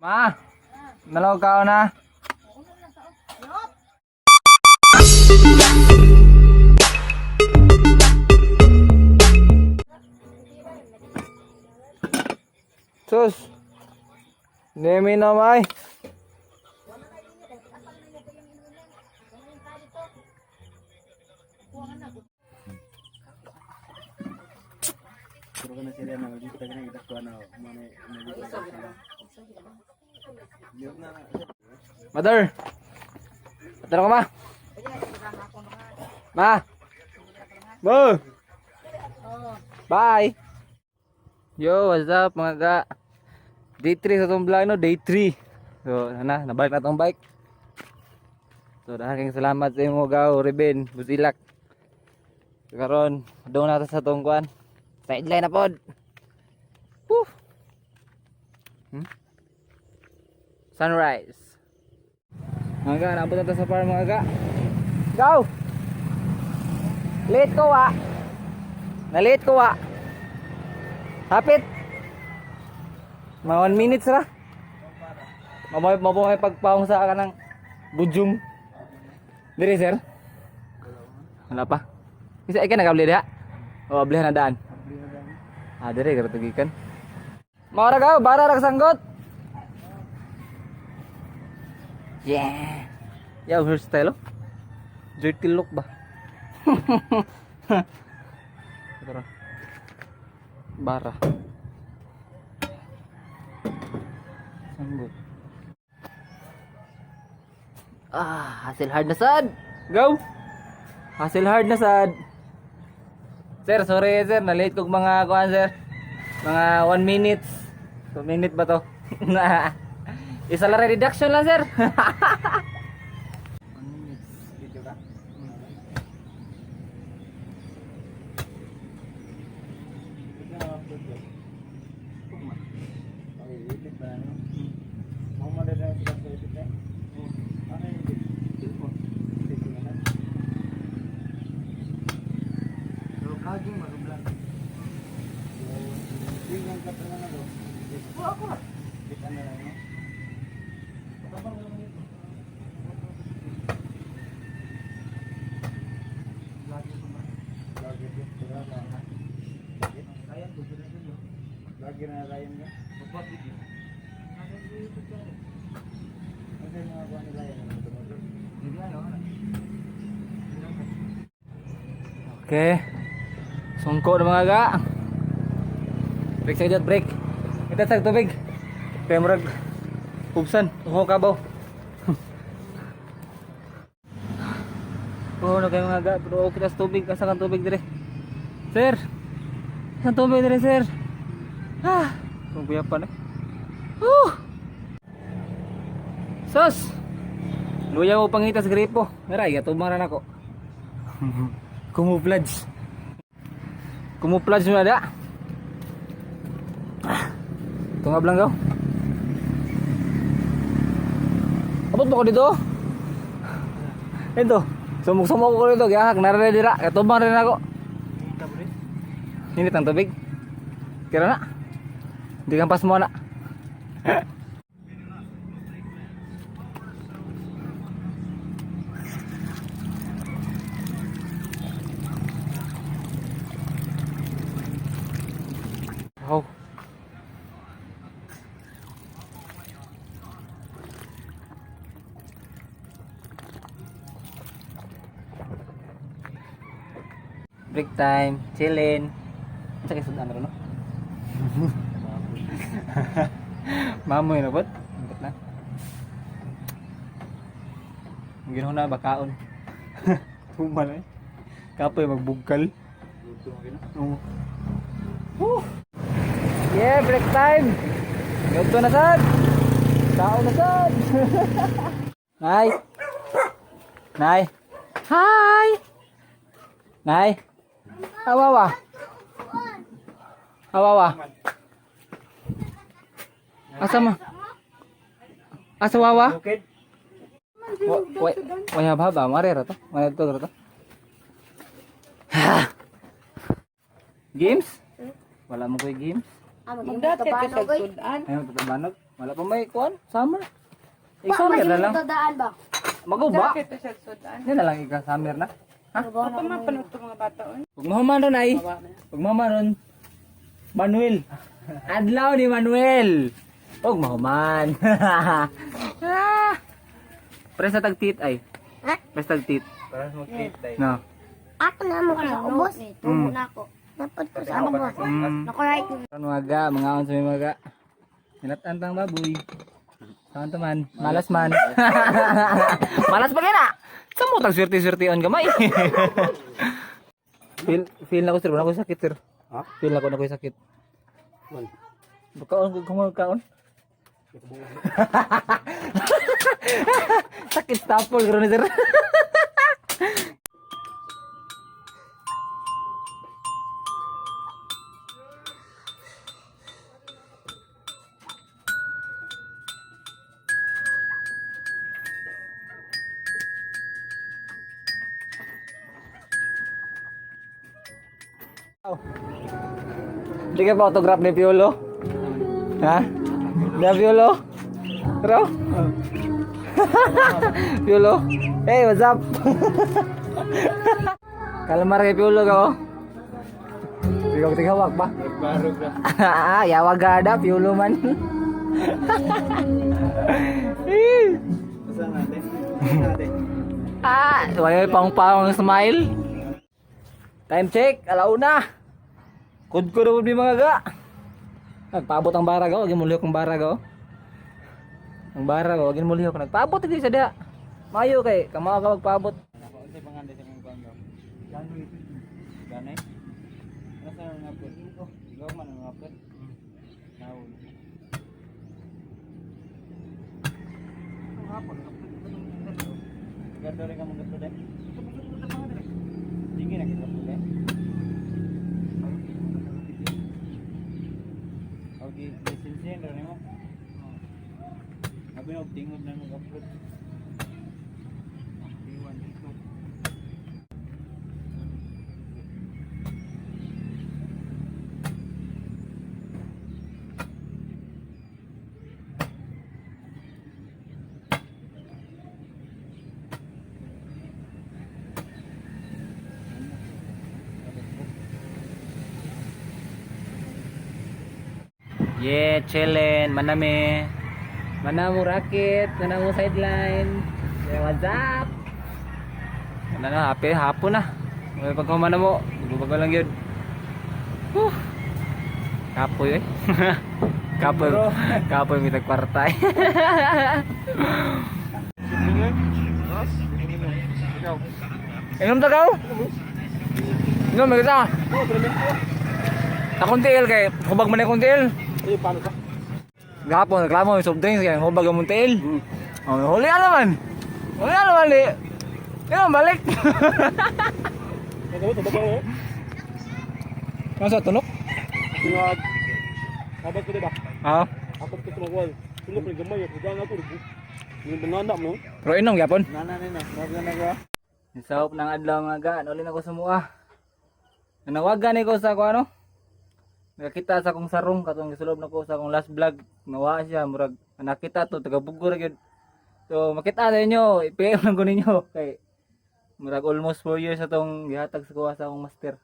Ma, nalaw ka na. Sus, nemi na may. Mother, mother ko ma. Ma. Mo. Bye. Yo, what's up mga ka? Day 3 sa itong vlog, no? Day 3. So, nabalik na itong bike. So, dahaking salamat sa inyo gaw, Reben, Busilak. So, karon, doon natin sa itong kuan. Sideline na pod. Woo! Sunrise. Mga ka, naabot natin sa farm mga ka. Go! Late ko wa. Na-late ko wa. Hapit. Mga 1 minutes ra. Mabuhay pagpaong sa ka ng bujum. Diri sir. Wala pa. Isa ay ka nagabli diha. O ablihan na daan. Diri karatugikan. Maura ka, bara ra sanggot. Yeah. Yaw hairstyle oh. Dirty look ba? Tara. Bara. Sanggot. Hasil hard na sad. Go. Hasil hard na sad. Sir, sorry sir, na-late kog mga kuan sir. Mga 1 minutes. 2 minute ba to? Isa lang reduction lang sir. 1 minute. Video ka? Lagi na layan ka? Bupat video. Ano yung mga buwan nila yan? Okay. Sungko na mga ga. Break sa idot, break. Kita sa tubig. Kaya murag pubsan. Tuho kabaw. Oh, na kayo mga ga. Pero kita sa tubig. Asa kang tubig dire? Sir! Saan tubig dire, sir? Kung kuya pa na. Sus! Luya mo pangita sa gripo. Ngaray, atumaran ako. Kumupladge. Kumupladge mo na da. Tungab lang daw. Abot mo ko dito? Ito. Sumuk-sumuk ko dito. Gihahak. Naradira. Katubang rin ako. Init ang tubig. Kira na. Hindi kang pas mo na. Wow. Break time, chillin. Sa kayo sudan rin no? Mamoy na bot? Bot na. Ginaw na bakaon. Tuman eh. Kapoy magbugkal. Yeah, break time. Yoto na sad. Tao na sad. Nay. Nay. Hi. Nay. Awawa. Awawa. Asa ma? Asa wawa? Wai haba mare ra to. Mare to ra to. Games? Wala mo koy games? Magdagat ka sa sudan. Ayaw tatabanog. Wala pa may kuan, summer. Pa, Summer na lang. dadaan ba? Maguba. Ito siya sudan. Yan na lang ika summer na. Ito mapanot ko mga bata. Huwag mahuman ron ay. Huwag mahuman ron. Manuel. Adlaw ni Manuel. Huwag mahuman. Pre sa tagtit ay. Ha? Pre sa tagtit. Para sa mag-titay. No. Ako na mo ka ubos. Tubo na ako. Dapat ko sa mo. Nakurait mo. Karon mga mga on sa may mga. Hinatan tang baboy. Saan teman? Malas man. Malas pa kaya na. Sa mo tag swerte-swerteon gamay. feel na ko sir, wala ko sakit sir. Ha? Feel na ko na ko sakit. Man. Bukaon ko kaon. Sakit stapol karon ni sir. Hindi ka pa autograph ni Piolo? Ha? Hindi Piolo? Pero? Piolo? Hey, what's up? Kalamar kay Piolo ka oh. Tigawak ba? Nagbarog na. Yawag ada Piolo man. Saan natin? Saan natin? May pang smile. Time check, alauna. Kudko ni mga ga. Nagpaabot ang barag oh, agin mulihok ang barag oh. Ang barag oh, agin mulihok nagpaabot di sa da. Mayo kay kamaw ka magpaabot. Ako unsay panganday sa mga kuan daw? Ganay. Ganay. Ano sa nga po? Oh, ikaw man ang nga po. Naul. Ganda rin ka mong gato dahil. Sige na kita po dahil. Okay, lisensiyan rin mo. Sabi na, tingod na mag-upload. Iwan dito. Yeah, chillin, manami. Manamu rakit, manamu sideline. Yeah, what's up? Ano na, hapon na. May pagkumana mo, gubagal lang yun. Kapoy eh. Kapoy may tagpartay. Inom tagaw? Inom, may kita. Akong tiil kay, hubag man akong tiil. Eh, paano ka? Gapon, reklamo yung soft drinks kaya hubag ang tiil. Oh, huli ka naman. Huli ka naman li. Inom, balik. Nagawin, tabag mo. Masa tunok? Tingad. Sabat ko diba? Oo. Apat ko tumawal. Tulo pa gamay ako. Daan ako rubo. Yung banana mo. Pero inom gapon. Nana nina. Nagana ka. Sa ng adlaw nga ga, naulin ako sa mua. Nanawagan ko sa ko ano? Nakita sa akong sarong katong gisulob na ko sa akong last vlog. Nawa siya murag nakita to taga Bugor gyud. So makita sa inyo, i-PM lang ko ninyo kay murag almost 4 years atong gihatag sa kuha sa akong master.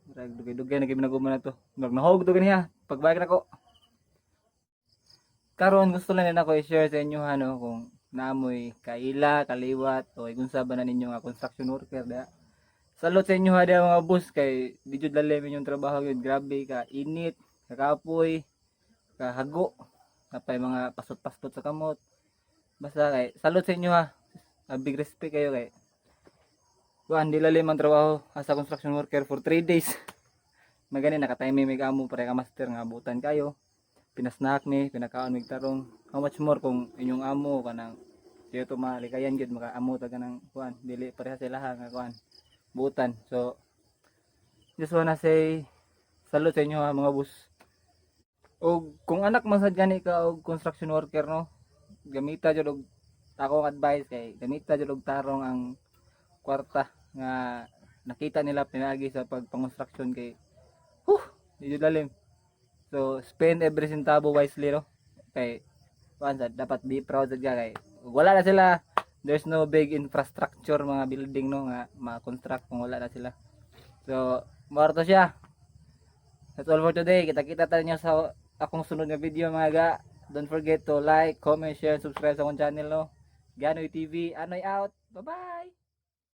Murag dugay-dugay na gyud naguman na to. Murag nahog to ganiya pagbalik nako. Karon gusto lang din ako i-share sa inyo ano kung naamoy kaila, kaliwat o kung saba na ninyo nga construction worker da. Salot sa inyo ha mga boss kay di jud lalim inyong trabaho yun. Grabe ka init, kakapoy, kahago, kapay mga pasot-pastot sa kamot. Basta kay salot sa inyo ha. Big respect kayo kay kuan di lalim ang trabaho as a construction worker for 3 days. Magani nakatime may kamo pare ka master nga abutan kayo. Pinasnack ni, pinakaon mig tarong. How much more kung inyong amo kanang diyo to malikayan gyud makaamo ta kanang kuan dili pareha sila ha nga kuan butan. So just wanna say salute sa inyo ha mga boss. O kung anak man sad gani ka og construction worker no, gamita jud og akong advice kay gamita jud og tarong ang kwarta nga nakita nila pinagi sa pagpang-construction kay di jud lalim. So spend every centavo wisely no. kay dapat be proud sa kay wala na sila, there's no big infrastructure mga building no nga ma-construct kung wala na sila. So more to siya. That's all for today. Kita-kita tayo sa akong sunod na video mga ga. Don't forget to like, comment, share, subscribe sa akong channel no. Ganoy TV, Anoy out. Bye-bye.